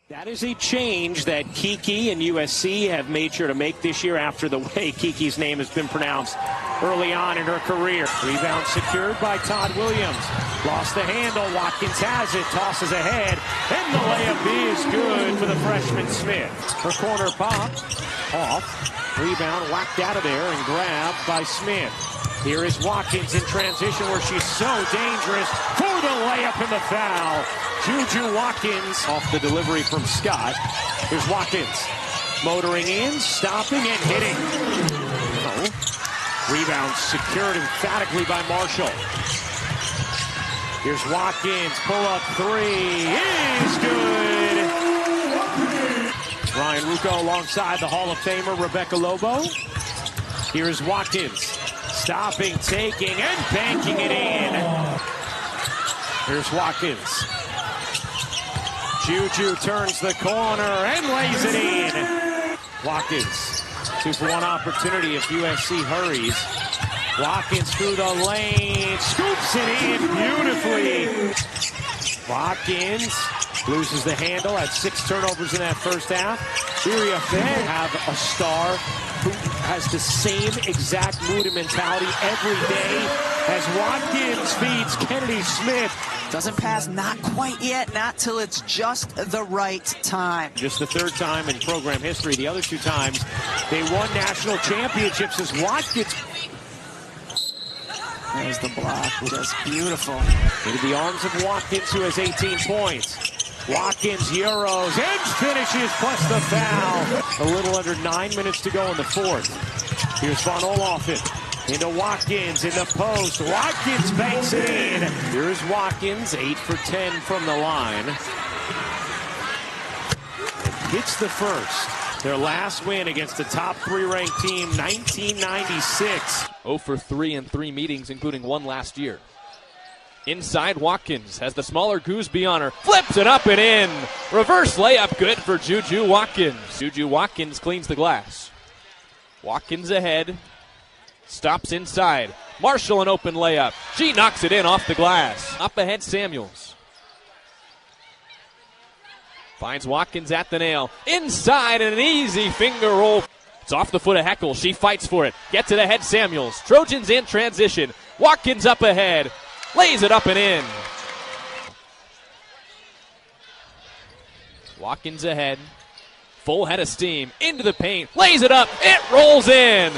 That is a change that Kiki and USC have made sure to make this year after the way Kiki's name has been pronounced early on in her career. Rebound secured by Todd Williams. Lost the handle. Watkins has it. Tosses ahead. And the layup is good for the freshman Smith. Her corner pop. Off. Rebound whacked out of there and grabbed by Smith. Here is Watkins in transition where she's so dangerous for the layup and the foul. Juju Watkins off the delivery from Scott. Here's Watkins motoring in, stopping and hitting. Rebound secured emphatically by Marshall. Here's Watkins, pull up three is good. Ryan Rucco alongside the Hall of Famer Rebecca Lobo. Here's Watkins, stopping, taking, and banking it in. Here's Watkins. Juju turns the corner and lays it in. Watkins, 2-for-1 opportunity if USC hurries. Watkins through the lane, scoops it in beautifully. Watkins loses the handle, had 6 turnovers in that first half. Iria Fed have a star who has the same exact mood and mentality every day as Watkins feeds Kennedy Smith. Doesn't pass, not quite yet, not till it's just the right time. Just the third time in program history. The other 2 times they won national championships as Watkins. There's the block, just beautiful. Into the arms of Watkins, who has 18 points. Watkins Euros and finishes plus the foul. A little under 9 minutes to go in the fourth. Here's Von Olofsen into Watkins in the post. Watkins banks it in. Here's Watkins, 8 for 10 from the line. Hits the first. Their last win against the top 3 ranked team, 1996. 0 for 3 in 3 meetings, including 1 last year. Inside, Watkins has the smaller Gooseby on her. Flips it up and in. Reverse layup good for Juju Watkins. Juju Watkins cleans the glass. Watkins ahead. Stops inside. Marshall an open layup. She knocks it in off the glass. Up ahead, Samuels. Finds Watkins at the nail. Inside and an easy finger roll. It's off the foot of Heckel. She fights for it. Gets it ahead, Samuels. Trojans in transition. Watkins up ahead. Lays it up and in. Watkins ahead. Full head of steam. Into the paint. Lays it up. It rolls in.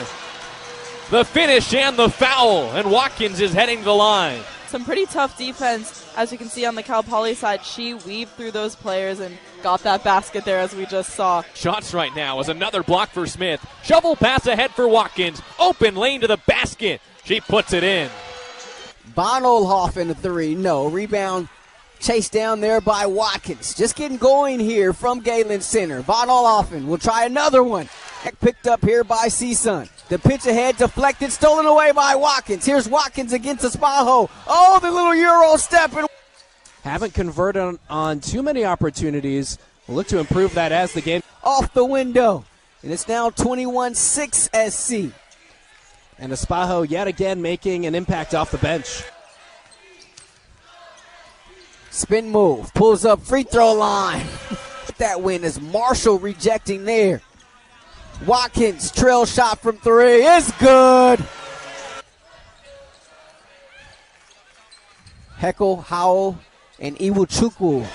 The finish and the foul. And Watkins is heading to the line. Some pretty tough defense, as you can see on the Cal Poly side. She weaved through those players and got that basket there, as we just saw. Shots right now as another block for Smith. Shovel pass ahead for Watkins. Open lane to the basket. She puts it in. Von Olofsen a 3. No. Rebound chased down there by Watkins. Just getting going here from Galen Center. Von Olofsen will try another one. Picked up here by CSUN. The pitch ahead, deflected, stolen away by Watkins. Here's Watkins against Espajo. Oh, the little Euro step. Haven't converted on too many opportunities. We'll look to improve that as the game. Off the window. And it's now 21-6 SC. And Espajo yet again making an impact off the bench. Spin move. Pulls up free throw line. That win is Marshall rejecting there. Watkins, trail shot from 3 is good. Heckel, Howell, and Iwuchukwu.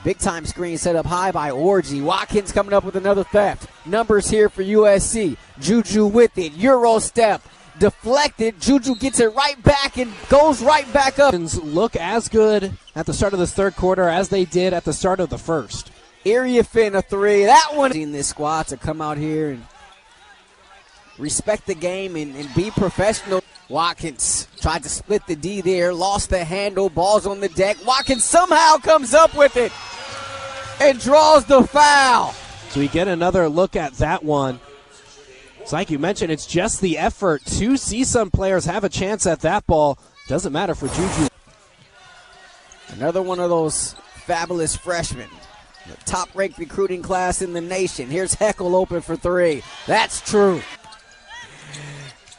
Big time screen set up high by Orji. Watkins coming up with another theft. Numbers here for USC. Juju with it. Euro step. Deflected. Juju gets it right back and goes right back up. Look as good at the start of this third quarter as they did at the start of the first. Area Finn a 3. That one. Seen this squad to come out here and respect the game and be professional. Watkins tried to split the D there, lost the handle, balls on the deck. Watkins somehow comes up with it and draws the foul. So we get another look at that one. It's like you mentioned, it's just the effort. 2 CSUN players have a chance at that ball. Doesn't matter for Juju. Another one of those fabulous freshmen. The top-ranked recruiting class in the nation. Here's Heckel open for 3. That's true.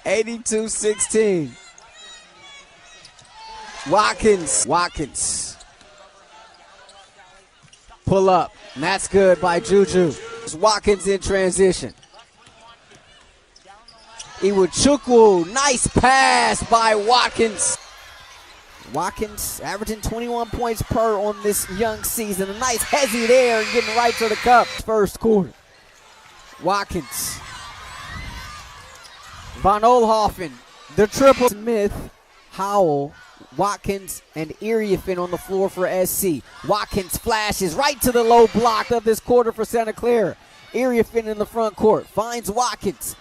82-16. Watkins. Pull up, and that's good by Juju. Watkins in transition. Iwuchukwu, nice pass by Watkins. Watkins averaging 21 points per on this young season. A nice hezzy there and getting right to the cup. First quarter. Watkins. Von Oelhoffen, the triple. Smith, Howell, Watkins, and Iriefin on the floor for SC. Watkins flashes right to the low block of this quarter for Santa Clara. Iriefin in the front court. Finds Watkins.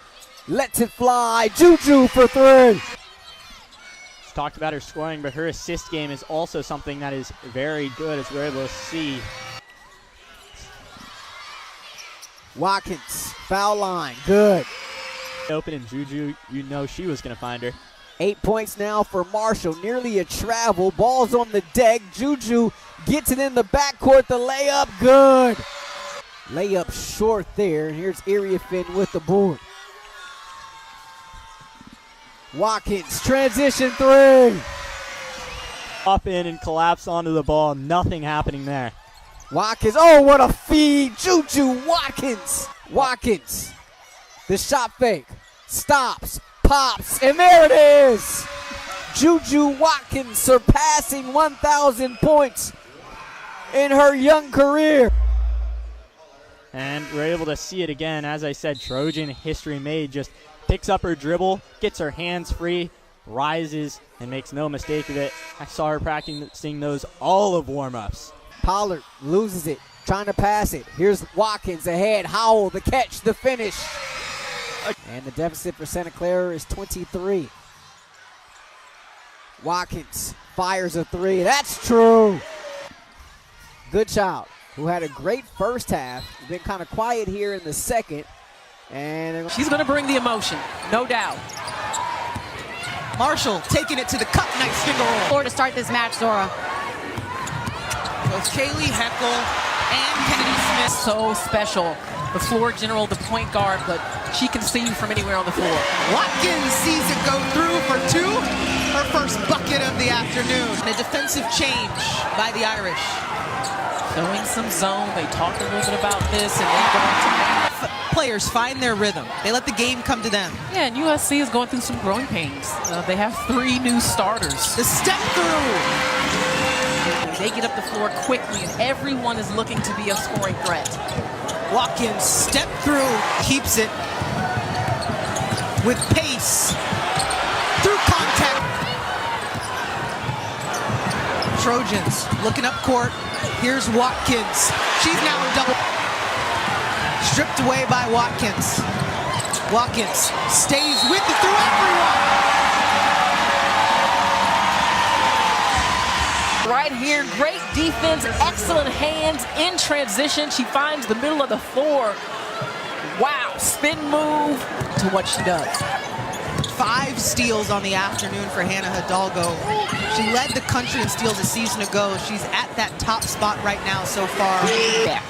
Lets it fly. Juju for three. Talked about her scoring, but her assist game is also something that is very good, as we're able to see. Watkins, foul line, good. Open, and Juju, you know she was going to find her. 8 points now for Marshall, nearly a travel. Ball's on the deck. Juju gets it in the backcourt. The layup, good. Layup short there. Here's Iriefin with the board. Watkins, transition three. Up in and collapse onto the ball. Nothing happening there. Watkins, oh, what a feed. Juju Watkins. Watkins, the shot fake, stops, pops, and there it is. Juju Watkins surpassing 1,000 points in her young career. And we're able to see it again. As I said, Trojan history made. Just picks up her dribble, gets her hands free, rises, and makes no mistake of it. I saw her practicing those all of warm-ups. Pollard loses it, trying to pass it. Here's Watkins ahead. Howell, the catch, the finish. And the deficit for Santa Clara is 23. Watkins fires a three. That's true. Goodchild, who had a great first half, been kind of quiet here in the second. And she's going to bring the emotion, no doubt. Marshall taking it to the cup. Nice finger roll. Floor to start this match, Zora. Both Kaylee Heckel and Kennedy Smith. So special. The floor general, the point guard, but she can see you from anywhere on the floor. Watkins sees it go through for two. Her first bucket of the afternoon. And a defensive change by the Irish. Showing some zone. They talked a little bit about this, and they go to players find their rhythm. They let the game come to them. Yeah, and USC is going through some growing pains. They have 3 new starters. The step through. They get up the floor quickly, and everyone is looking to be a scoring threat. Watkins step through, keeps it with pace through contact. Trojans looking up court. Here's Watkins. She's now a double. Stripped away by Watkins. Watkins stays with it through everyone. Right here, great defense, excellent hands in transition. She finds the middle of the floor. Wow, spin move to what she does. 5 steals on the afternoon for Hannah Hidalgo. She led the country in steals a season ago. She's at that top spot right now so far. Yeah.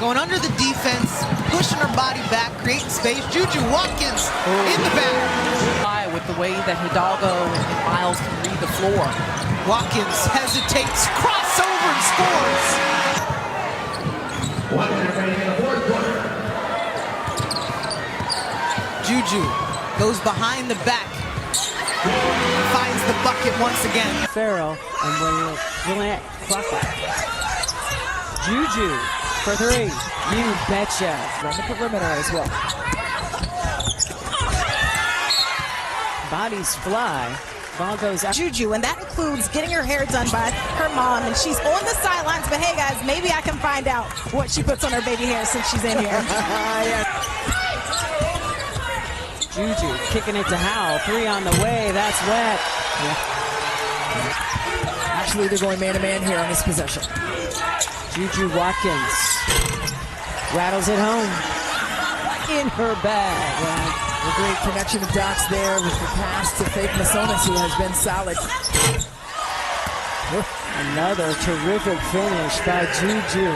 Going under the defense, pushing her body back, creating space. Juju Watkins in the back. With the way that Hidalgo and Miles can read the floor. Watkins hesitates, crossover and scores. Juju goes behind the back, finds the bucket once again. Farrell and Willette Crocker. Juju for 3. You betcha. Run the perimeter as well. Bodies fly. Ball goes up. Juju, and that includes getting her hair done by her mom, and she's on the sidelines. But hey, guys, maybe I can find out what she puts on her baby hair since she's in here. Juju kicking it to Howell. 3 on the way. That's wet. Yeah. Actually, they're going man-to-man here on this possession. Juju Watkins rattles it home in her bag. A great connection of dots there with the pass to Faith Masonis, who has been solid. Another terrific finish by Juju.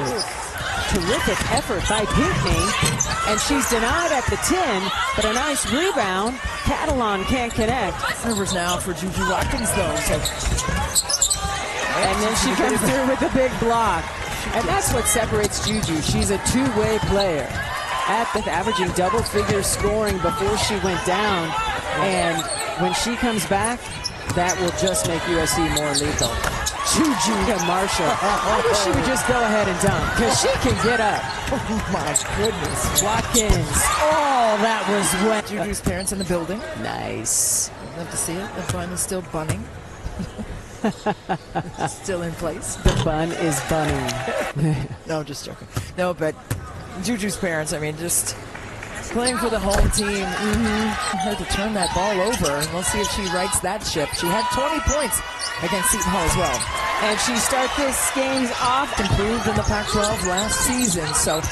Terrific effort by Pinckney, and she's denied at the 10, but a nice rebound. Catalan can't connect. Turnovers now for Juju Watkins, though. So. And then she comes through with a big block. And that's what separates Juju. She's a two-way player. Averaging double-figure scoring before she went down. And when she comes back, that will just make USC more lethal. Juju to Marshall. I wish she would just go ahead and dunk, because she can get up. Oh, my goodness. Watkins. Oh, that was wet. Juju's parents in the building. Nice. I'd love to see it. The bun is still bunning. Still in place. The bun is bunning. No, just joking. No, but Juju's parents, I mean, just playing for the home team. Her to turn that ball over. And we'll see if she rights that ship. She had 20 points against Seton Hall as well. And she started this game's off. Improved in the Pac-12 last season. So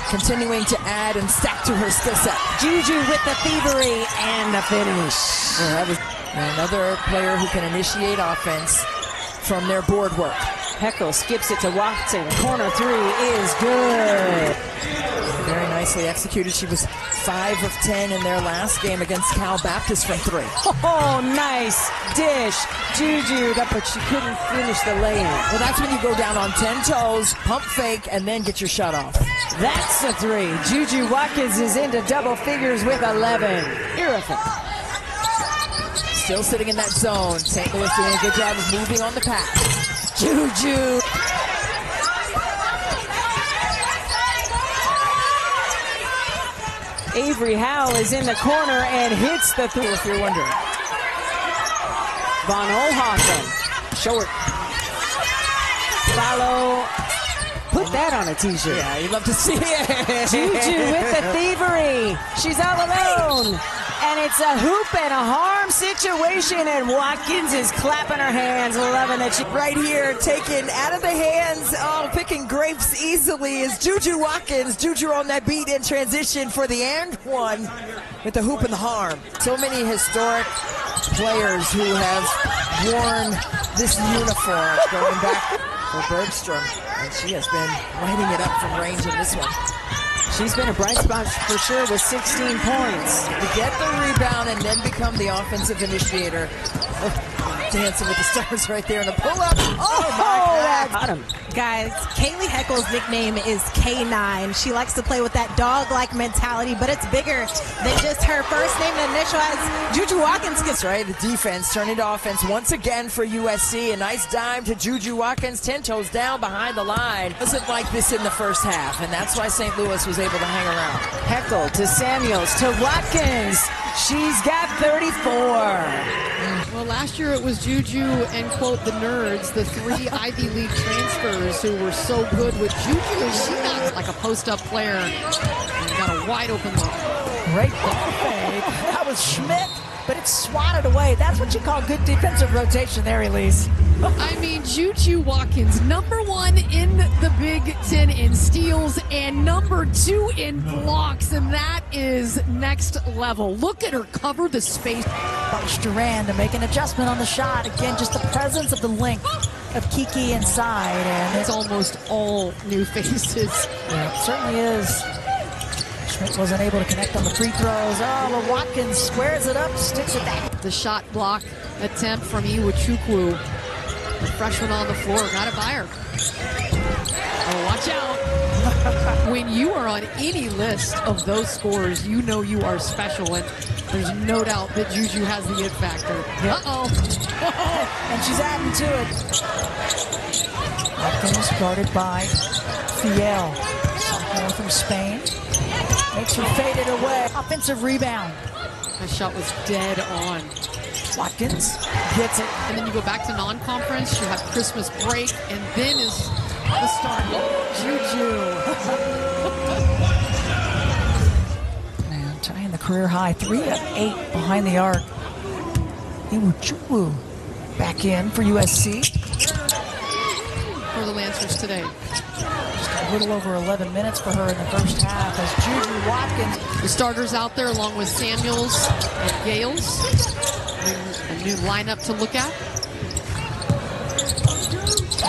continuing to add and stack to her skill set. Juju with the thievery and the finish. Well, that was another player who can initiate offense from their board work. Heckel skips it to Watson. Corner three is good. Very nicely executed. She was 5 of 10 in their last game against Cal Baptist from 3. Oh, nice dish. Juju, but she couldn't finish the lay-in. Well, that's when you go down on 10 toes, pump fake, and then get your shut off. That's a 3. Juju Watkins is into double figures with 11. Terrific. Still sitting in that zone. St. Louis doing a good job of moving on the pass. Juju. Avery Howell is in the corner and hits the 3, if you're wondering. Von Oelhoffen. Short. Follow. Put that on a t-shirt. Yeah, you'd love to see it. Juju with the thievery. She's all alone. And it's a hoop and a harm situation, and Watkins is clapping her hands, loving it. Right here, taken out of the hands, picking grapes easily is Juju Watkins. Juju on that beat in transition for the and one with the hoop and the harm. So many historic players who have worn this uniform going back for Bergstrom, and she has been lighting it up from range in this one. She's been a bright spot for sure with 16 points. To get the rebound and then become the offensive initiator. Dancing with the stars right there in a pull-up. Oh, my God. Got him. Guys, Kaylee Heckel's nickname is K9. She likes to play with that dog-like mentality, but it's bigger than just her first name and initial as Juju Watkins. That's right. The defense turned into offense once again for USC. A nice dime to Juju Watkins, 10 toes down behind the line. Wasn't like this in the first half, and that's why St. Louis was able to hang around. Heckel to Samuels to Watkins. She's got 34. Well, last year it was Juju and, quote, the nerds, the 3 Ivy League transfers who were so good with Juju. She got like a post-up player and got a wide open look. Great ball fake. That was Schmidt, but it's swatted away. That's what you call good defensive rotation there, Elise. I mean, Juju Watkins, #1 in the Big Ten in steals and #2 in blocks, and that is next level. Look at her cover the space. Bosh Duran to make an adjustment on the shot. Again, just the presence of the length of Kiki inside, and it's almost all new faces. Yeah, it certainly is. Schmidt wasn't able to connect on the free throws. Oh, but Watkins squares it up, sticks it back. The shot block attempt from Iwachukwu. The freshman on the floor, got it by her. Oh, watch out. When you are on any list of those scores, you know you are special, and there's no doubt that Juju has the it factor. Yep. Uh-oh. And she's adding to it. Watkins guarded by Fiel. Sophomore from Spain. Makes her fade it away. Offensive rebound. That shot was dead on. Watkins gets it. And then you go back to non-conference, you have Christmas break, and then is the start. Juju. Man, tying the career high, 3 of 8 behind the arc. Iwachukwu back in for USC. For the Lancers today. Just a little over 11 minutes for her in the first half as Juju Watkins. The starters out there along with Samuels and Gales. A new lineup to look at.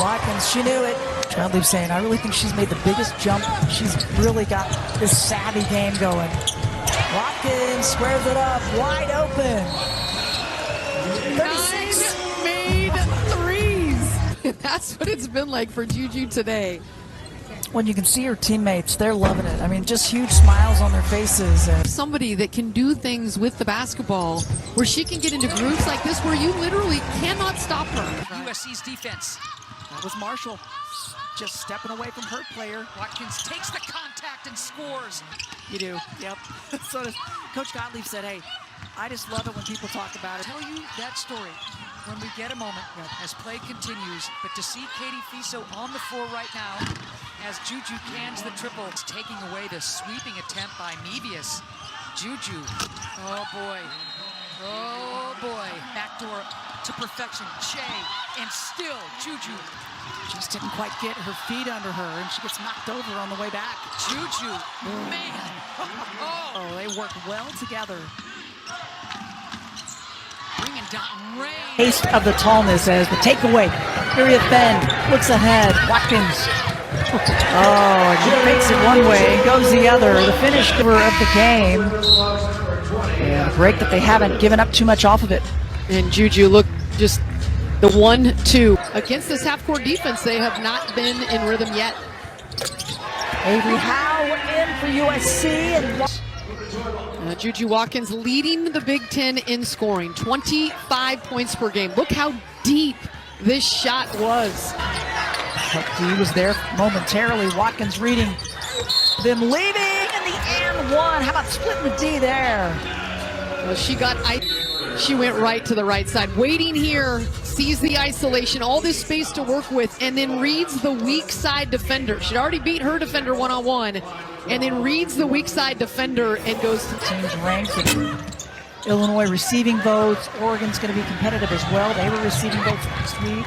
Watkins, she knew it. John Lee's saying, I really think she's made the biggest jump. She's really got this savvy game going. Watkins squares it up, wide open. 36. 9 made threes. That's what it's been like for Juju today. When you can see her teammates, they're loving it. I mean, just huge smiles on their faces. Somebody that can do things with the basketball where she can get into grooves like this where you literally cannot stop her. USC's defense. That was Marshall just stepping away from her player. Watkins takes the contact and scores. You do, yep. So does Coach Gottlieb said, hey, I just love it when people talk about it. Tell you that story when we get a moment as play continues. But to see Katie Fiso on the floor right now as Juju cans the triple, it's taking away the sweeping attempt by Mevius. Juju, oh boy, oh boy. Backdoor to perfection, Shea, and still Juju just didn't quite get her feet under her, and she gets knocked over on the way back. Juju, man, oh, they work well together. Bringing down Ray. Taste of the tallness as the takeaway. Area Fenn looks ahead. Watkins. Oh, and she fakes it one way and goes the other. The finish of the game. And a break that they haven't given up too much off of it. And Juju, look, just the 1-2. Against this half-court defense, they have not been in rhythm yet. Avery Howe in for USC. And Juju Watkins leading the Big Ten in scoring, 25 points per game. Look how deep this shot was. He was there momentarily. Watkins reading them leaving in the and one. How about splitting the D there? Well, she went right to the right side, waiting here, sees the isolation, all this space to work with, and then reads the weak side defender. She'd already beat her defender one-on-one, and then reads the weak side defender and goes to teams ranked. Illinois receiving votes. Oregon's going to be competitive as well. They were receiving votes last week.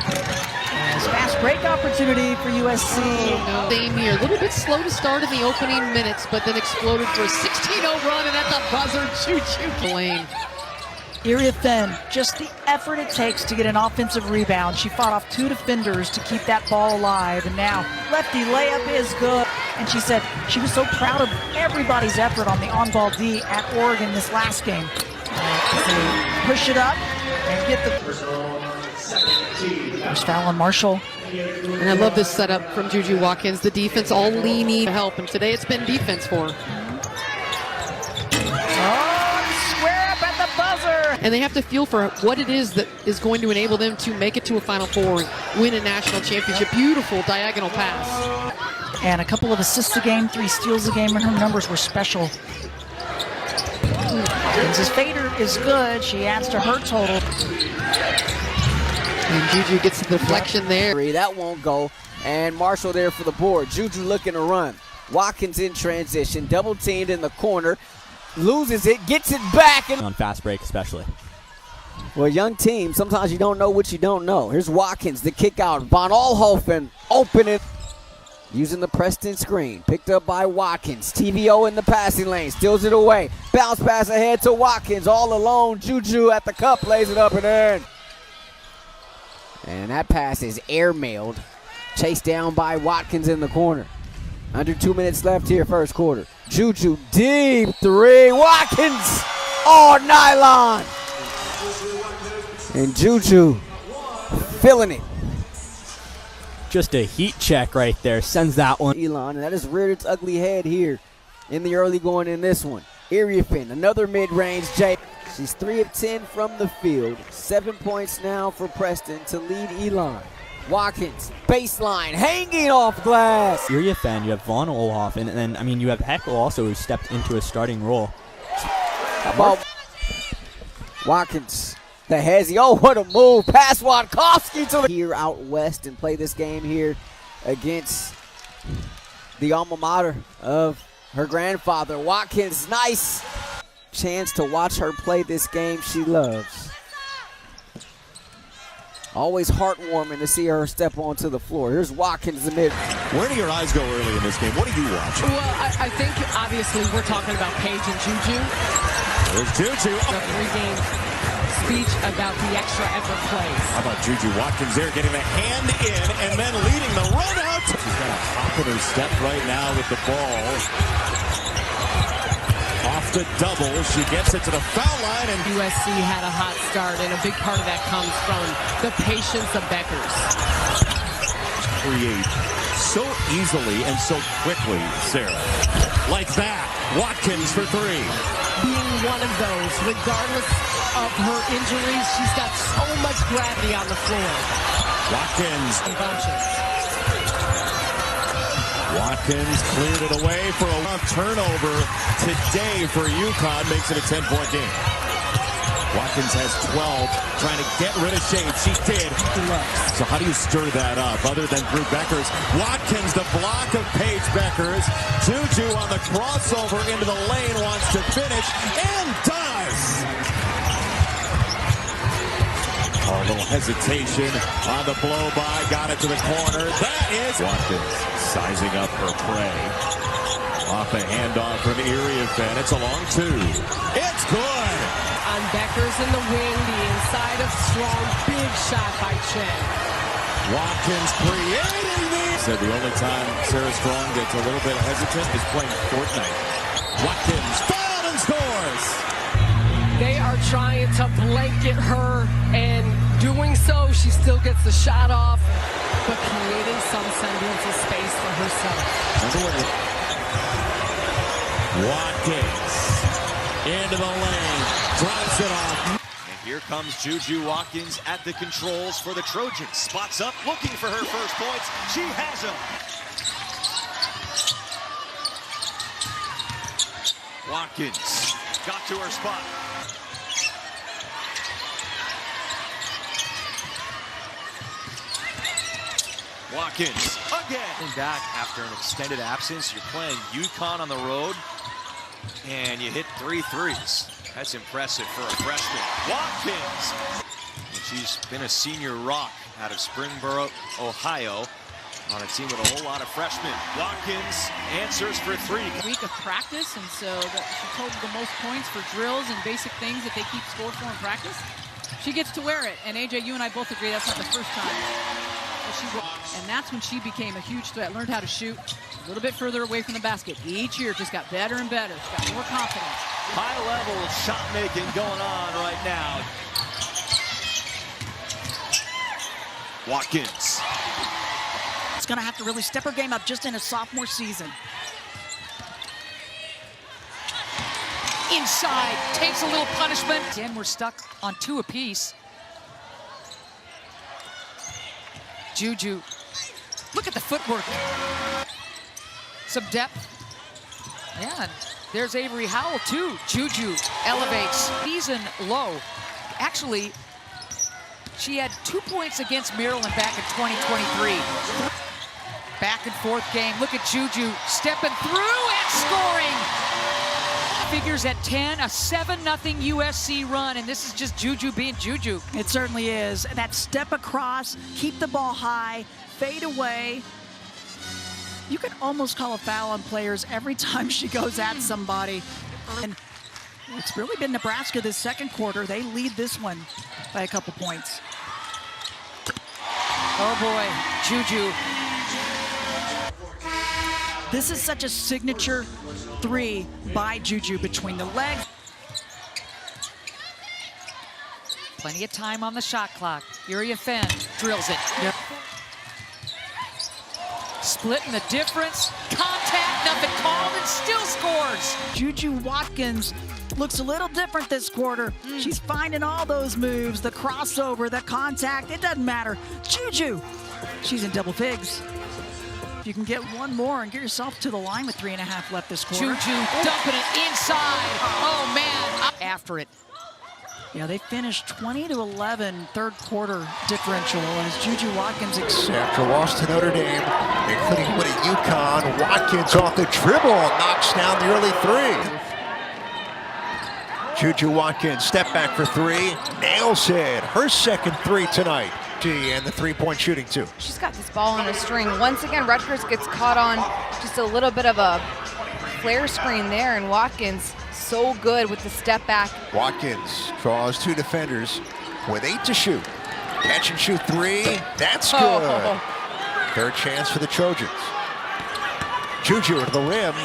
As fast break opportunity for USC. Oh, no. Same here. A little bit slow to start in the opening minutes, but then exploded for a 16-0 run, and at the buzzer, Juju Lane. Area Fenn, just the effort it takes to get an offensive rebound. She fought off 2 defenders to keep that ball alive, and now lefty layup is good. And she said she was so proud of everybody's effort on the on-ball D at Oregon this last game. They push it up and get the first foul on Marshall. And I love this setup from Juju Watkins. The defense all leaning to help, and today it's been defense for her. And they have to feel for what it is that is going to enable them to make it to a Final Four and win a national championship. Beautiful diagonal pass. And a couple of assists a game, 3 steals a game, and her numbers were special. His fader is good. She adds to her total. And Juju gets the deflection there. That won't go. And Marshall there for the board. Juju looking to run. Watkins in transition, double teamed in the corner. Loses it, gets it back. And on fast break especially. Well, young team, sometimes you don't know what you don't know. Here's Watkins, the kick out. Von Oelhoffen open it. Using the Preston screen. Picked up by Watkins. TVO in the passing lane. Steals it away. Bounce pass ahead to Watkins. All alone. Juju at the cup. Lays it up and in. And that pass is airmailed. Chased down by Watkins in the corner. Under 2 minutes left here, first quarter. Juju, deep 3. Watkins! Oh, nylon! And Juju feeling it. Just a heat check right there. Sends that one. Elon, and that has reared its ugly head here in the early going in this one. Iriefin, another mid-range J. She's 3 of 10 from the field. 7 points now for Preston to lead Elon. Watkins, baseline, hanging off glass. You're a fan. You have Von Oelhoffen, and then, I mean, you have Heckel also who stepped into a starting role. How about Watkins, the hezzy. Oh, what a move. Pass Watkowski to the here out west and play this game here against the alma mater of her grandfather. Watkins, nice chance to watch her play this game she loves. Always heartwarming to see her step onto the floor. Here's Watkins, the mid. Where do your eyes go early in this game? What do you watch? Well, I think obviously we're talking about Paige and Juju. There's Juju. The pregame speech about the extra effort plays. How about Juju Watkins there getting the hand in and then leading the run out. She's got a hop in her step right now with the ball. Off the double, she gets it to the foul line. And USC had a hot start, and a big part of that comes from the patience of Beckers. create so easily and so quickly, Sarah. Like that. Watkins for three. Being one of those, regardless of her injuries, she's got so much gravity on the floor. Watkins. Watkins cleared it away for a turnover today for UConn. Makes it a 10-point game. Watkins has 12, trying to get rid of Shade. She did. So how do you stir that up other than Drew Beckers? Watkins, the block of Paige Beckers. Juju on the crossover into the lane, wants to finish, and does. Oh, a little hesitation on the blow by. Got it to the corner. That is Watkins sizing up her prey. Off a handoff from Iriafen. It's a long two. It's good. On Beckers in the wing, the inside of Strong, big shot by Chen. Watkins creating this. Said the only time Sarah Strong gets a little bit hesitant is playing Fortnite. Watkins fouled and scores. They are trying to blanket her, and doing so, she still gets the shot off, but creating some semblance of space for herself. Watkins into the lane, drives it off. And here comes Juju Watkins at the controls for the Trojans. Spots up, looking for her first points. She has them. Watkins got to her spot. Watkins again. Back after an extended absence. You're playing UConn on the road, and you hit 3 threes. That's impressive for a freshman. Watkins. And she's been a senior rock out of Springboro, Ohio, on a team with a whole lot of freshmen. Watkins answers for 3. Week of practice, and so she totaled the most points for drills and basic things that they keep score for in practice. She gets to wear it, and AJ, you and I both agree that's not the first time. And that's when she became a huge threat. Learned how to shoot a little bit further away from the basket. Each year just got better and better. She got more confidence. High level shot making going on right now. Watkins. It's going to have to really step her game up just in a sophomore season. Inside, takes a little punishment. Again, we're stuck on 2 apiece. Juju, look at the footwork. Some depth. Yeah, and there's Avery Howell too. Juju elevates. Season low. Actually, she had 2 points against Maryland back in 2023. Back and forth game. Look at Juju stepping through and scoring. Figures at 10, a 7-0 USC run, and this is just Juju being Juju. It certainly is. That step across, keep the ball high, fade away. You can almost call a foul on players every time she goes at somebody. And it's really been Nebraska this second quarter. They lead this one by a couple points. Oh boy, Juju. This is such a signature 3 by Juju between the legs. Plenty of time on the shot clock. Iriafen drills it. Yep. Splitting the difference. Contact, nothing called, and still scores. Juju Watkins looks a little different this quarter. She's finding all those moves, the crossover, the contact, it doesn't matter. Juju, she's in double figs. You can get one more and get yourself to the line with 3.5 left this quarter. Juju dumping it inside. Oh, man. After it. Yeah, they finished 20-11 third quarter differential as Juju Watkins. After a loss to Notre Dame, including winning UConn, Watkins off the dribble knocks down the early 3. Juju Watkins, step back for 3, nails it. Her second 3 tonight. And the 3-point shooting too. She's got this ball on a string. Once again, Rutgers gets caught on just a little bit of a flare screen there, and Watkins so good with the step back. Watkins draws 2 defenders with 8 to shoot. Catch and shoot 3. That's good. Third chance for the Trojans. Juju to the rim.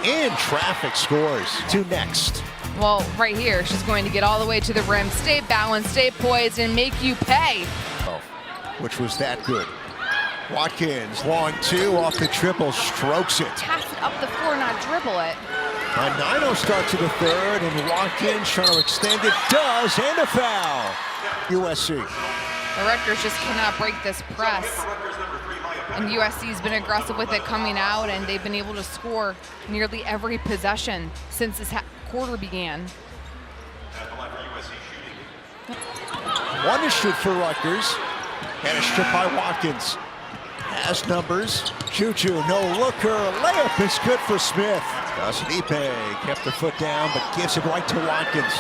In traffic, scores. 2 next. Well, right here, she's going to get all the way to the rim, stay balanced, stay poised, and make you pay. Which was that good. Watkins, long two, off the triple, strokes it. Pass it up the floor, not dribble it. A 9-0 start to the third, and Watkins trying to extend it, does, and a foul. USC. The Rutgers just cannot break this press. And USC's been aggressive with it coming out, and they've been able to score nearly every possession since this quarter began. One to shoot for Rutgers, and a strip by Watkins. Has numbers. Juju, no looker. Layup is good for Smith. Naismith kept her foot down, but gives it right to Watkins.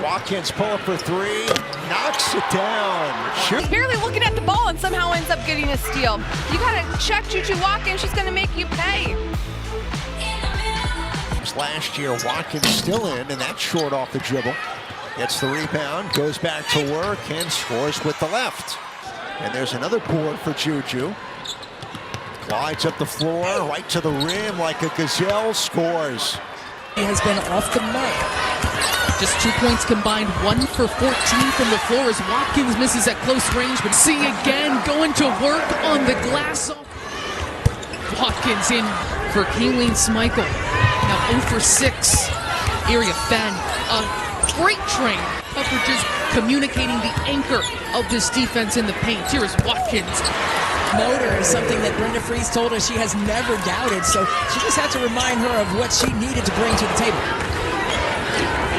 Watkins pull up for three, knocks it down. Shoot. Barely looking at the ball and somehow ends up getting a steal. You gotta check Juju Watkins. She's gonna make you pay. Last year, Watkins still in, and that's short off the dribble. Gets the rebound, goes back to work, and scores with the left. And there's another board for Juju. Glides up the floor, right to the rim like a gazelle, scores. He has been off the mark. Just 2 points combined, 1 for 14 from the floor as Watkins misses at close range, but see again, going to work on the glass. Watkins in for Kayleen Schmeichel. Now 0 for 6. Area Fenn, a great train. Coverages communicating the anchor of this defense in the paint. Here is Watkins. Motor is something that Brenda Fries told us she has never doubted, so she just had to remind her of what she needed to bring to the table.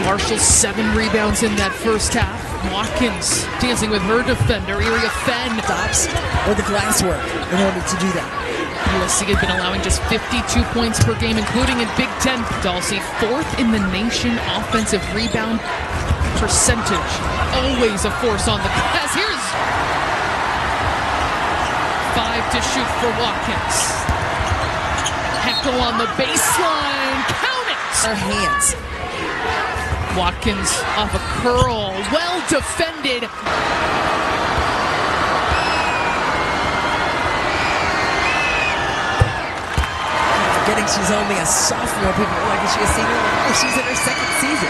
Marshall 7 rebounds in that first half. Watkins dancing with her defender, Area Fenn. Stops or the glass work in order to do that. USC had been allowing just 52 points per game, including in Big Ten. Dulcie, 4th in the nation offensive rebound percentage. Always a force on the glass. Here's 5 to shoot for Watkins. Heckel on the baseline. Count it! Her hands. Watkins off a curl. Well defended. Forgetting she's only a sophomore. People are like, is she a senior? No, she's in her 2nd season.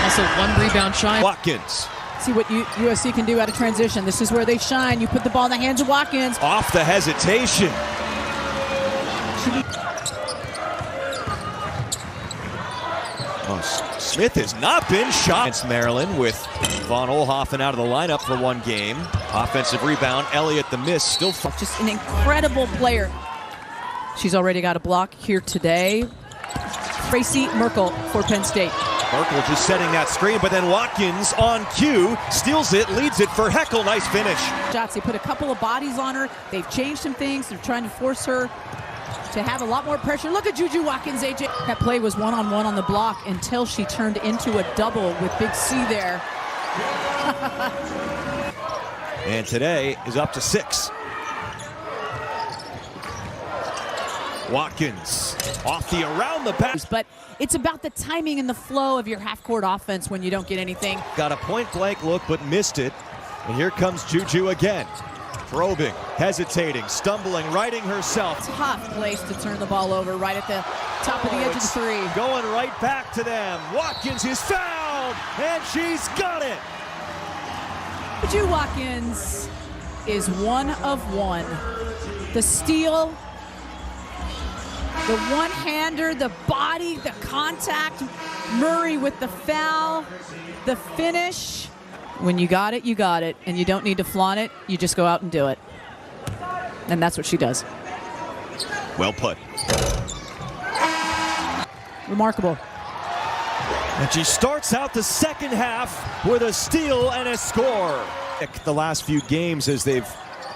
Also 1 rebound shy. Watkins. See what USC can do out of transition. This is where they shine. You put the ball in the hands of Watkins. Off the hesitation. Smith has not been shot. It's Maryland with Von Oelhoffen out of the lineup for 1 game. Offensive rebound. Elliott the miss. Still just an incredible player. She's already got a block here today. Tracy Merkel for Penn State. Merkel just setting that screen, but then Watkins on cue steals it, leads it for Heckel. Nice finish. Shots. They put a couple of bodies on her. They've changed some things. They're trying to force her to have a lot more pressure. Look at Juju Watkins, AJ. That play was one-on-one on the block until she turned into a double with Big C there. And today is up to 6. Watkins off the around the back. But it's about the timing and the flow of your half-court offense when you don't get anything. Got a point-blank look, but missed it. And here comes Juju again. Probing, hesitating, stumbling, righting herself. Tough place to turn the ball over right at the top of the edge of the 3. Going right back to them. Watkins is fouled, and she's got it. Juju Watkins is 1 of 1. The steal, the one-hander, the body, the contact. Murray with the foul, the finish. When you got it, and you don't need to flaunt it. You just go out and do it. And that's what she does. Well put. Remarkable. And she starts out the second half with a steal and a score. The last few games as they've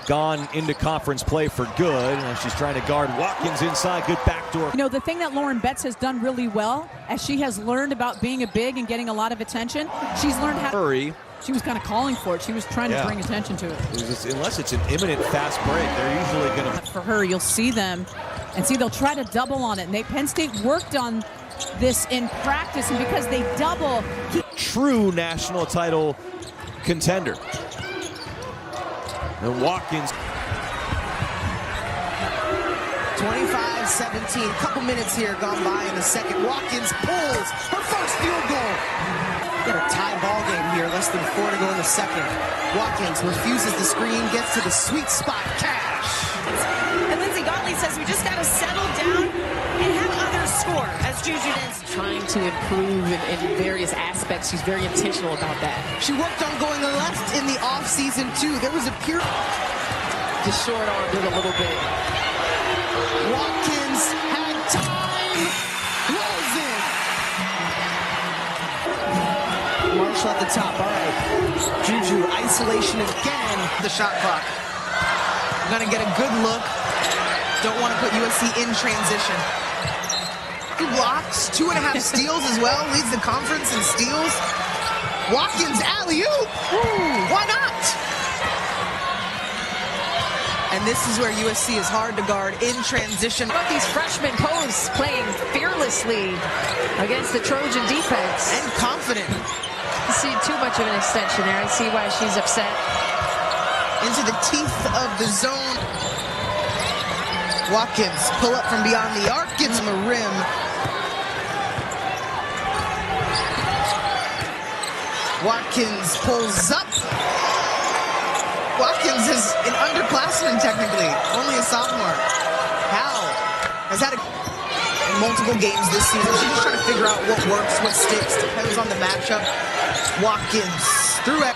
gone into conference play for good. And she's trying to guard Watkins inside. Good backdoor. You know, the thing that Lauren Betts has done really well, as she has learned about being a big and getting a lot of attention, she's learned how to... She was kind of calling for it. She was trying to bring attention to it. Unless it's an imminent fast break, they're usually going to... For her, you'll see them, and see they'll try to double on it. And Penn State worked on this in practice, and because they double... True national title contender. And Watkins... 25-17. Couple minutes here gone by in the second. Watkins pulls her first field goal. Got a tie ball game here. Less than 4 to go in the second. Watkins refuses the screen, gets to the sweet spot. Cash. And Lindsay Gottlieb says we just got to settle down and have others score. As Juju is trying to improve in various aspects. She's very intentional about that. She worked on going left in the offseason, too. There was a pure... Just short-armed it a little bit. Watkins had time. Rolls in. Marshall at the top. All right. Juju, isolation again. The shot clock. We're going to get a good look. Don't want to put USC in transition. 2 blocks, 2.5 steals as well. Leads the conference in steals. Watkins alley-oop. Why not? And this is where USC is hard to guard in transition. How about these freshman posts playing fearlessly against the Trojan defense? And confident. I see too much of an extension there. I see why she's upset. Into the teeth of the zone. Watkins pull up from beyond the arc, gets him a rim. Watkins pulls up. Watkins is an underclassman technically, only a sophomore. Howell has had multiple games this season. She's just trying to figure out what works, what sticks, depends on the matchup. Watkins through it.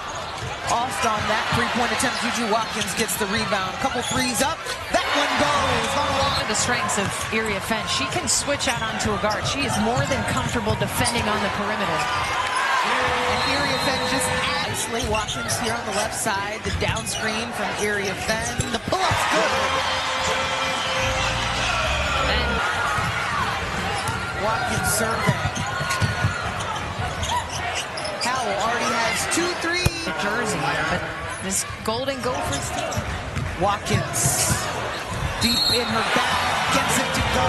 Off on that three-point attempt. Juju Watkins gets the rebound. A couple threes up. That one goes. One of the strengths of Erie Offense, she can switch out onto a guard. She is more than comfortable defending on the perimeter. And Erie Offense just nicely. Watkins here on the left side. The down screen from Erie Offense. The pull-up's good. And Watkins serving. Howell already has 2 3. Jersey, but this Golden Gophers team. Watkins deep in her back, gets it to go.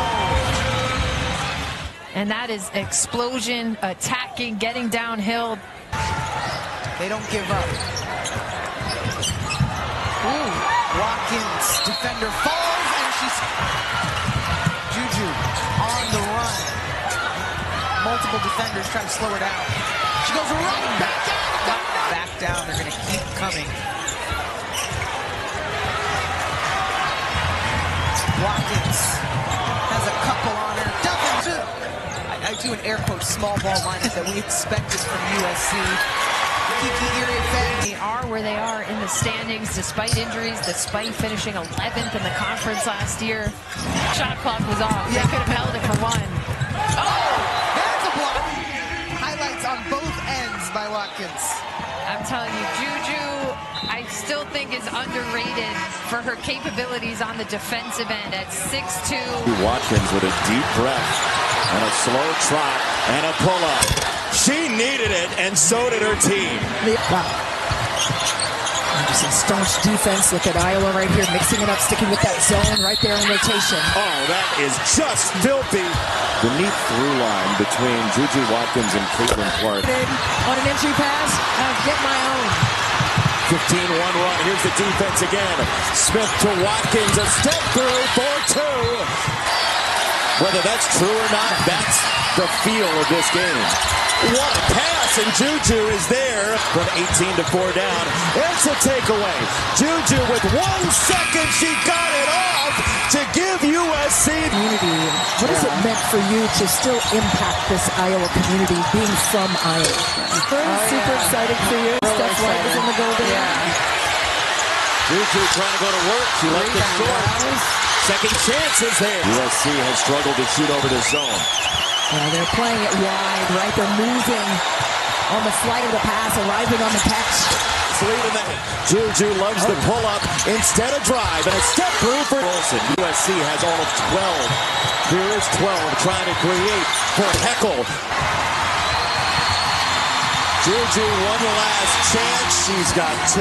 And that is explosion, attacking, getting downhill. They don't give up. Ooh. Watkins, defender falls, and she's Juju on the run. Multiple defenders try to slow her down. She goes right back out. Back down, they're going to keep coming. Watkins has a couple on her. I do an air quote small ball lineup that we expected from USC. They are where they are in the standings, despite injuries, despite finishing 11th in the conference last year. Shot clock was off. They could have held it for one. Oh, there's a block. Highlights on both ends by Watkins. I'm telling you, Juju, I still think is underrated for her capabilities on the defensive end at 6'2". Watkins with a deep breath and a slow trot and a pull-up. She needed it, and so did her team. Just a staunch defense. Look at Iowa right here, mixing it up, sticking with that zone right there in rotation. Oh, that is just filthy. The neat through line between Juju Watkins and Caitlin Clark. On an entry pass, get my own. 15-1 run. Here's the defense again. Smith to Watkins, a step through for 2. Whether that's true or not, that's the feel of this game. What a pass, and Juju is there from 18 to 4 down. It's a takeaway. Juju with 1 second, she got it off to give USC. Community. What has it meant for you to still impact this Iowa community, being from Iowa? Super exciting for you. Steph White was in the building. Juju trying to go to work. She left it short. Second chance is there. USC has struggled to shoot over the zone. They're playing it wide, right? They're moving on the flight of the pass, arriving on the catch. Juju loves the pull-up instead of drive, and a step through for Wilson. USC has all of 12. Here is 12 trying to create for Heckel. Juju, one last chance. She's got 2.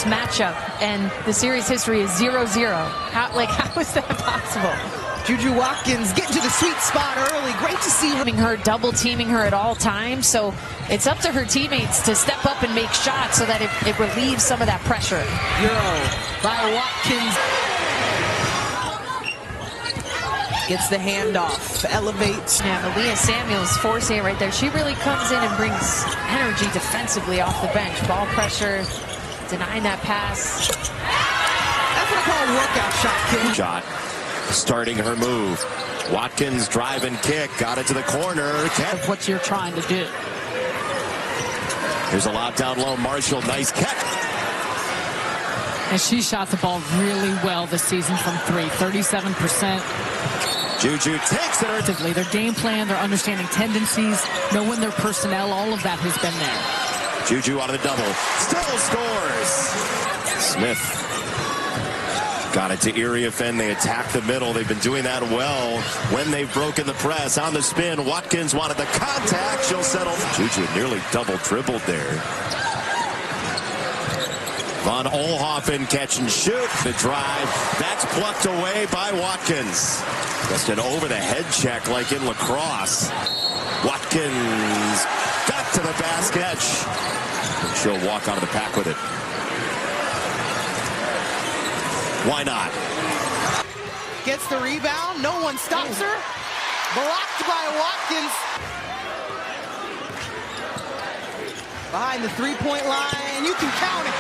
Matchup, and the series history is 0-0. How is that possible? Juju Watkins getting to the sweet spot early. Great to see her double teaming her at all times. So it's up to her teammates to step up and make shots so that it relieves some of that pressure. Euro by Watkins. Gets the handoff, elevates. Yeah, Malia Samuels forcing it right there. She really comes in and brings energy defensively off the bench. Ball pressure, denying that pass. That's what I call a workout shot, kid. Shot, starting her move. Watkins drive and kick, got it to the corner. Of what you're trying to do. Here's a lob down low, Marshall, nice catch. And she shot the ball really well this season from 3, 37%. Juju takes it. Their game plan, their understanding tendencies, knowing their personnel, all of that has been there. Juju out of the double, still scores. Smith got it to Iriafen. They attack the middle. They've been doing that well when they've broken the press. On the spin, Watkins wanted the contact. She'll settle. Juju nearly double dribbled there. Von Oelhoffen catch and shoot. The drive, that's plucked away by Watkins. Just an over-the-head check like in lacrosse. Watkins got to the basket. She'll walk out of the pack with it. Why not? Gets the rebound. No one stops her. Blocked by Watkins. Behind the three-point line. You can count it.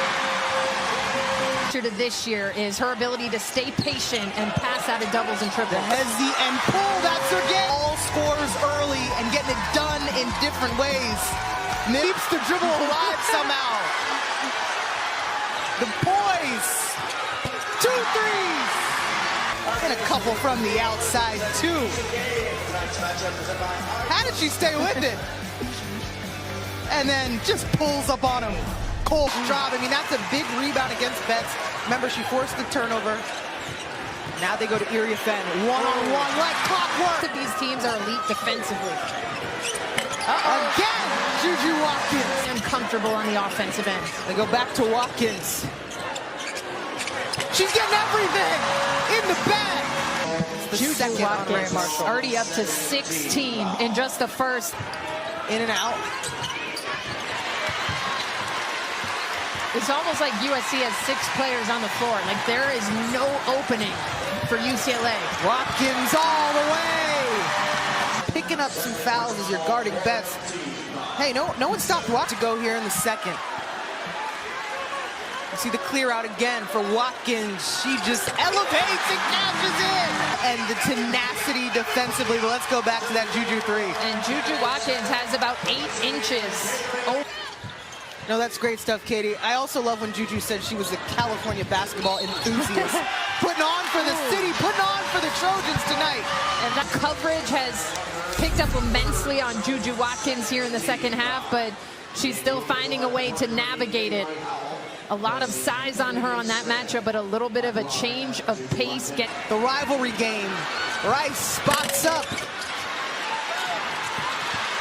To this year is her ability to stay patient and pass out of doubles and triples. The hezzy and pull, that's her game. All scores early and getting it done in different ways. Keeps the dribble alive somehow. The poise. 2 threes. And a couple from the outside, too. How did she stay with it? And then just pulls up on him. Cole's job. I mean, that's a big rebound against Betts. Remember, she forced the turnover. Now they go to Iriafen. One-on-one, like clockwork. These teams are elite defensively. Again, Juju Watkins. Uncomfortable on the offensive end. They go back to Watkins. She's getting everything in the bag. Juju Watkins already up to 16 in just the first. In and out. It's almost like USC has 6 players on the floor. Like, there is no opening for UCLA. Watkins all the way. Picking up some fouls as you're guarding Betts. Hey, no one stopped Watkins to go here in the second. You see the clear out again for Watkins. She just elevates and catches it. And the tenacity defensively. But let's go back to that Juju 3. And Juju Watkins has about 8 inches. No, that's great stuff, Katie. I also love when Juju said she was a California basketball enthusiast. Putting on for the city, putting on for the Trojans tonight. And that coverage has picked up immensely on Juju Watkins here in the second half, but she's still finding a way to navigate it. A lot of size on her on that matchup, but a little bit of a change of pace. Get the rivalry game. Rice spots up.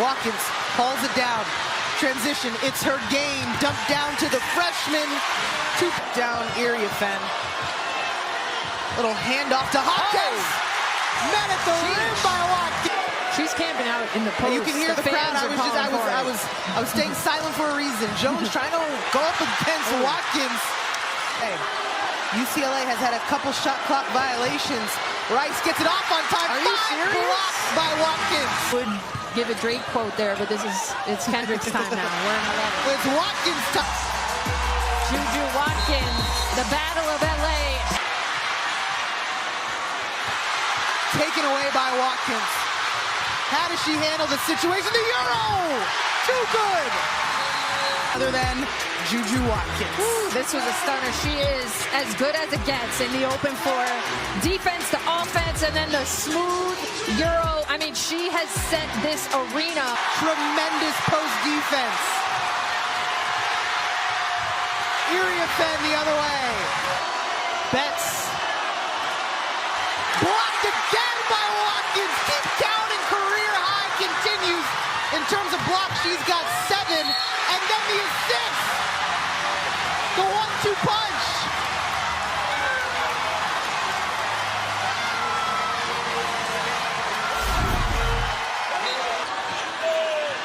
Watkins hauls it down. Transition, it's her game. Dumped down to the freshman. Down Iriafen. Little handoff to Hawkins. Met at the rim by Watkins. She's camping out in the post. You can hear the crowd. I was staying silent for a reason. Jones trying to go up against Watkins. Hey, UCLA has had a couple shot clock violations. Rice gets it off on time. Are you serious? Blocked by Watkins. Would give a Drake quote there, but it's Kendrick's time now. We're in 11. It's Watkins' time. Juju Watkins, the Battle of LA. Taken away by Watkins. How does she handle the situation? The Euro! Too good! Other than Juju Watkins. Ooh, this was a stunner. She is as good as it gets in the open floor. Defense to offense, and then the smooth Euro. I mean, she has set this arena. Tremendous post defense. Iriafen the other way. Betts. Blocked again by Watkins. Keep counting. Career high continues. In terms of blocks, she's got 7. And then the assist. The 1-2 punch.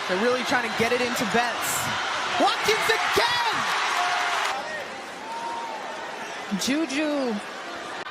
They're really trying to get it into Betts. Watkins again! Juju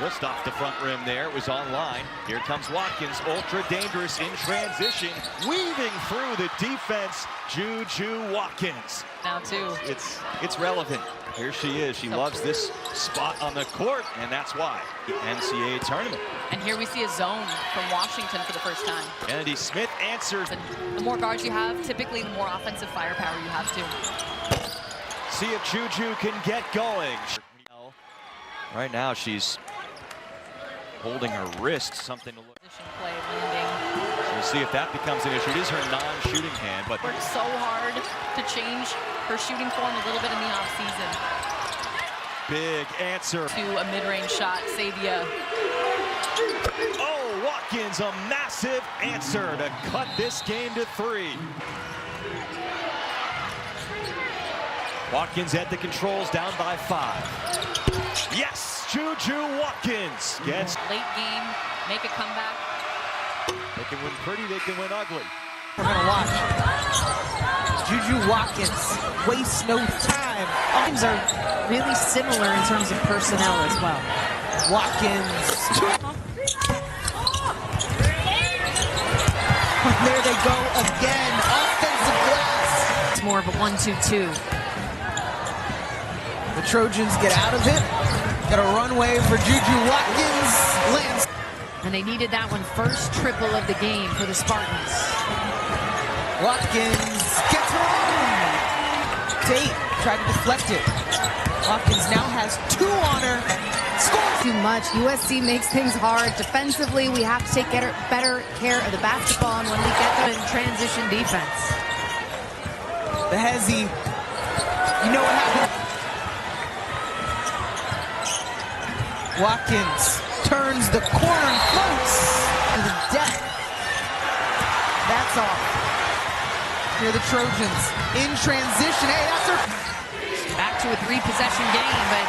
Just off the front rim there. It was on line. Here comes Watkins, ultra dangerous in transition, weaving through the defense. Juju Watkins. Now too. It's relevant. Here she is. She loves this spot on the court, and that's why. The NCAA tournament. And here we see a zone from Washington for the first time. Naismith answers. And the more guards you have, typically the more offensive firepower you have too. See if Juju can get going. Right now she's holding her wrist, something to look. Play landing. We'll see if that becomes an issue. It is her non-shooting hand, but worked so hard to change her shooting form a little bit in the offseason. Big answer to a mid-range shot. Sadia. Oh, Watkins, a massive answer to cut this game to 3. Watkins at the controls, down by 5. Yes, Juju Watkins gets late game, make a comeback. They can win pretty, they can win ugly. We're gonna watch. Juju Watkins wastes no time. Teams are really similar in terms of personnel as well. Watkins. There they go again. Offensive glass. It's more of a 1-2-2. The Trojans get out of it. Got a runway for Juju Watkins. Lands. And they needed that one first triple of the game for the Spartans. Watkins gets home. Tate tried to deflect it. Watkins now has 2 on her. Scores. Too much. USC makes things hard. Defensively, we have to take better care of the basketball, and when we get them in transition defense. The Hezzy. You know what happened? Watkins turns the corner and floats to the deck. That's off. Here are the Trojans in transition. Hey, that's her. Back to a 3-possession game, but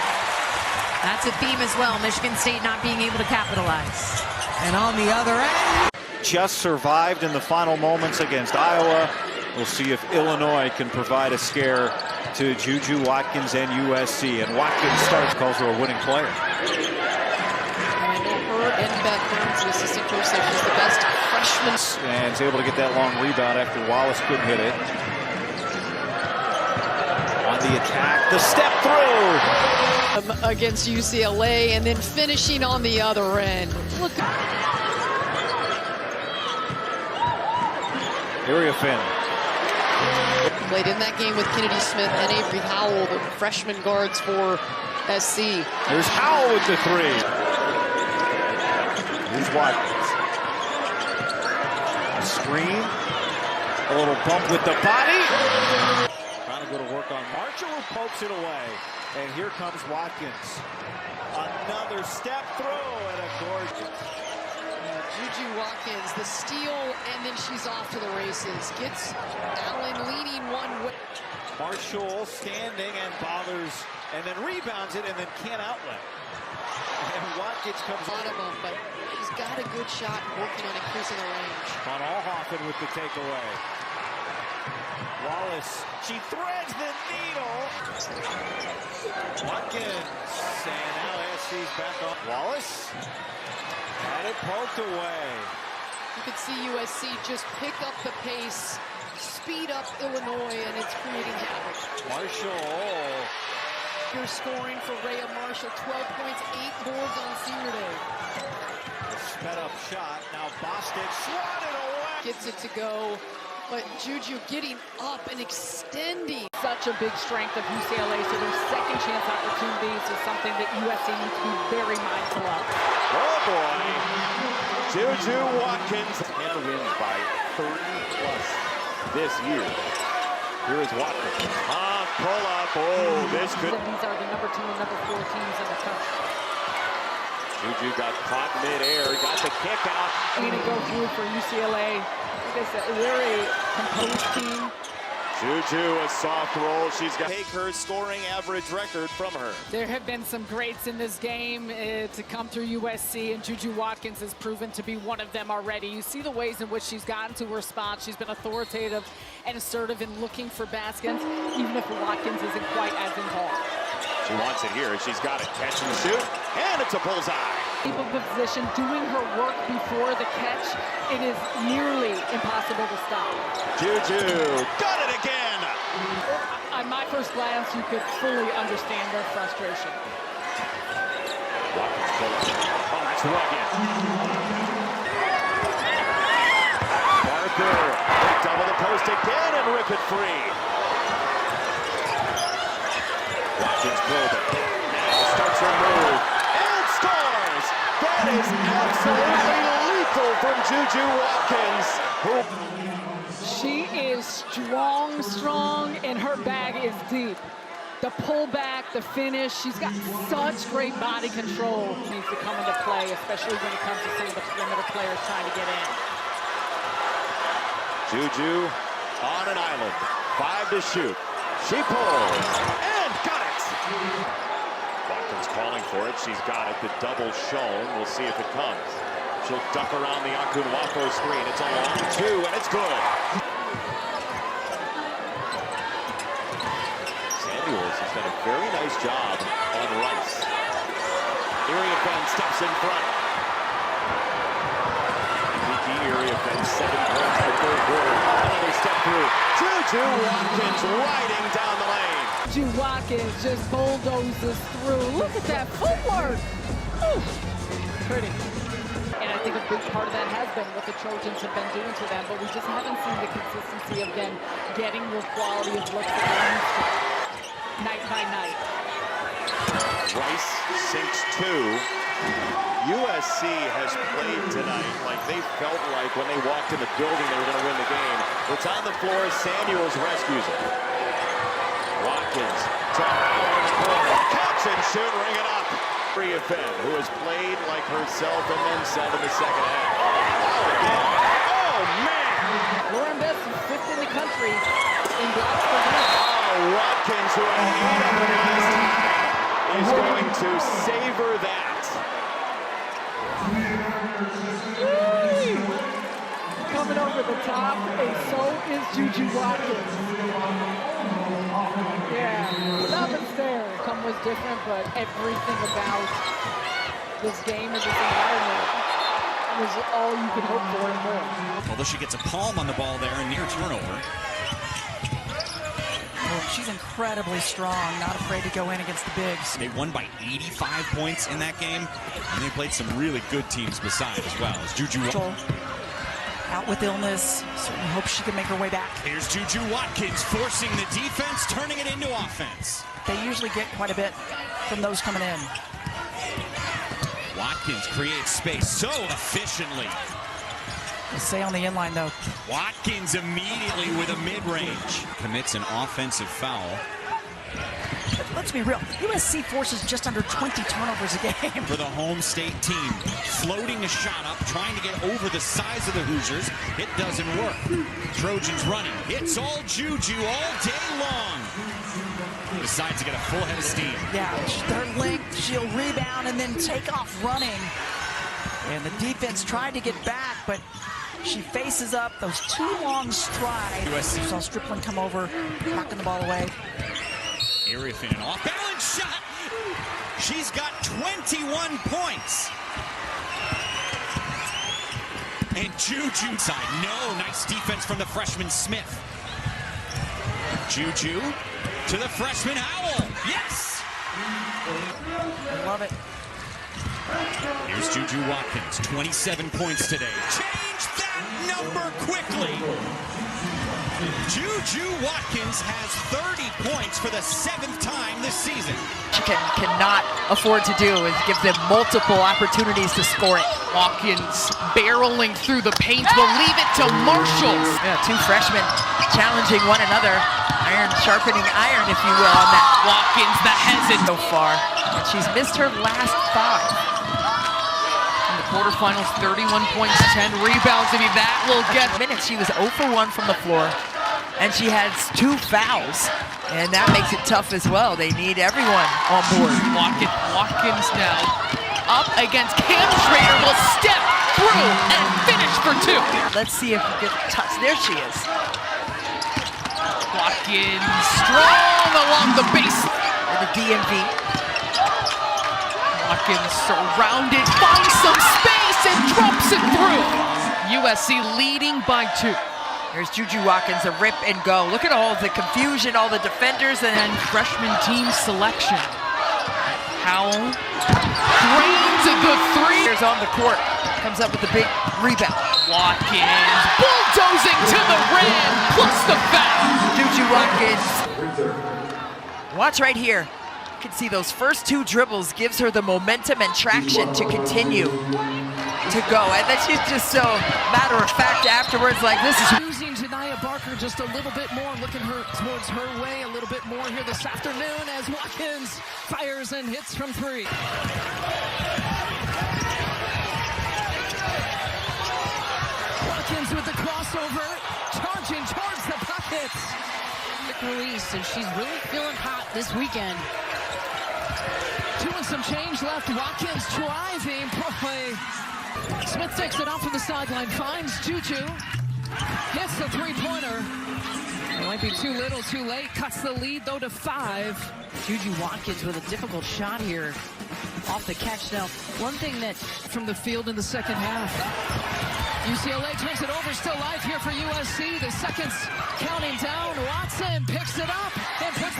that's a theme as well. Michigan State not being able to capitalize. And on the other end. Just survived in the final moments against Iowa. We'll see if Illinois can provide a scare to Juju Watkins and USC. And Watkins starts, calls her a winning player. And Beth Burns, the assistant coach, said she's the best freshman. And is able to get that long rebound after Wallace couldn't hit it. On the attack, the step through! Against UCLA, and then finishing on the other end. Look. Area Finn. Played in that game with Kennedy Smith and Avery Howell, the freshman guards for SC. There's Howell with the 3. Here's Watkins. A screen. A little bump with the body. Trying to go to work on Marshall, who pokes it away. And here comes Watkins. Another step through and a gorgeous. Juju Watkins, the steal, and then she's off to the races. Gets Allen leading one way. Marshall standing and bothers, and then rebounds it, and then can't outlet. And Watkins comes on him, but he's got a good shot working on increasing the range. Von Alhoffen with the takeaway. Wallace, she threads the needle. Watkins, and now SC's back on. Wallace had it poked away. You can see USC just pick up the pace, speed up Illinois, and it's creating havoc. Marshall. You're scoring for Rhea Marshall, 12 points, 8 boards on senior day. A sped up shot, now Bostic swatted away. Gets it to go, but Juju getting up and extending. Such a big strength of UCLA, so their second chance opportunities is something that USC needs to be very mindful of. Oh boy, Juju Watkins. And wins by 30 plus this year. Here is Watkins. Pull up. Oh, this could. These are the number 2 and number 4 teams in the country. Juju got caught midair, got the kick out. Way to go through for UCLA. Like I said, they're a composed team. Juju, a soft roll. She's got to take her scoring average record from her. There have been some greats in this game to come through USC, and Juju Watkins has proven to be one of them already. You see the ways in which she's gotten to her spot. She's been authoritative and assertive in looking for baskets, even if Watkins isn't quite as involved. She wants it here. She's got it. Catch and shoot. And it's a bullseye. Keep a position, doing her work before the catch. It is nearly impossible to stop. Juju got it again. On my first glance, you could fully understand their frustration. Watkins pull up. Oh, that's rugged. Parker, they double the post again and rip it free. Watkins pulled it. Now starts her move and scores. That is absolutely lethal from Juju Watkins. She is strong, and her bag is deep. The pullback, the finish, she's got such great body control. Needs to come into play, especially when it comes to some of the perimeter players trying to get in. Juju on an island, 5 to shoot. She pulls and got it. Watkins calling for it. She's got it. The double shown. We'll see if it comes. She'll duck around the Akunwafo screen. It's a long 2, and it's good. Samuels has done a very nice job on Rice. Area Fenn steps in front. MVP Area Fenn 7 points in the third quarter. Another step through. Juju Watkins riding down the lane. Juju Watkins just bulldozes through. Look at that footwork. Ooh, pretty. And I think a big part of that has been what the Trojans have been doing to them, but we just haven't seen the consistency of them getting the quality of looks that they're used to night by night. Rice sinks 2. USC has played tonight like they felt like when they walked in the building they were going to win the game. It's on the floor. Samuels rescues it. Watkins to Howard in the corner. Catch and shoot, ring it up. Area Fenn, who has played like herself and then some in the second half. Oh, man! Lauren Best is 5th in the country in blocks per minute. Oh, Watkins, who had a lead on the last time, is going to savor that. Coming over the top, and so is Juju Watkins. Yeah, love is there. Come was different, but everything about this game and this environment was all you could hope for and more. Although she gets a palm on the ball there and near turnover. Well, she's incredibly strong, not afraid to go in against the bigs. They won by 85 points in that game, and they played some really good teams beside as well. As Juju out with illness, certainly hope she can make her way back. Here's Juju Watkins forcing the defense, turning it into offense. They usually get quite a bit from those coming in. Watkins creates space so efficiently. Stay on the inline, though. Watkins immediately with a mid-range. Commits an offensive foul. But let's be real, USC forces just under 20 turnovers a game. For the home state team, floating a shot up, trying to get over the size of the Hoosiers. It doesn't work. Trojans running. It's all Juju all day long. Decides to get a full head of steam. Yeah, her length, she'll rebound and then take off running. And the defense tried to get back, but she faces up those 2 long strides. USC. Saw Stripling come over, knocking the ball away. Area Fenn, an off-balance shot. She's got 21 points. And Juju side, no, nice defense from the freshman Smith. Juju to the freshman Howell, yes! I love it. Here's Juju Watkins, 27 points today. Change that number quickly. Juju Watkins has 30 points for the 7th time this season. She cannot afford to do is give them multiple opportunities to score it. Watkins barreling through the paint will leave it to Marshall. Yeah, 2 freshmen challenging one another. Iron sharpening iron, if you will, on that. Watkins, the hesitant so far. And she's missed her last 5. Quarterfinals, 31 points, 10 rebounds. I mean, that will get minutes. She was 0 for 1 from the floor, and she has 2 fouls, and that makes it tough as well. They need everyone on board. Watkins now up against Cam Schrader, will step through and finish for 2. Let's see if we get touch. There she is. Watkins strong along the base. And the DMV. Watkins surrounded, finds some space and drops it through. USC leading by 2. Here's Juju Watkins, a rip and go. Look at all the confusion, all the defenders, and freshman team selection. Howell drains the 3. Here's on the court, comes up with a big rebound. Watkins bulldozing to the rim, plus the foul. Juju Watkins. Watch right here. You can see those first 2 dribbles gives her the momentum and traction to continue to go. And then she's just so matter of fact afterwards, like this is. Using Janiyah Barker just a little bit more, looking towards her way a little bit more here this afternoon as Watkins fires and hits from 3. Watkins with the crossover, charging towards the bucket. Release, and she's really feeling hot this weekend. 2 and some change left. Watkins driving. Boy. Smith takes it off from the sideline, finds Juju. Hits the 3-pointer. It might be too little, too late. Cuts the lead, though, to 5. Juju Watkins with a difficult shot here off the catch. Now, one thing that from the field in the second half. UCLA turns it over, still live here for USC. The seconds counting down. Watson picks it up and puts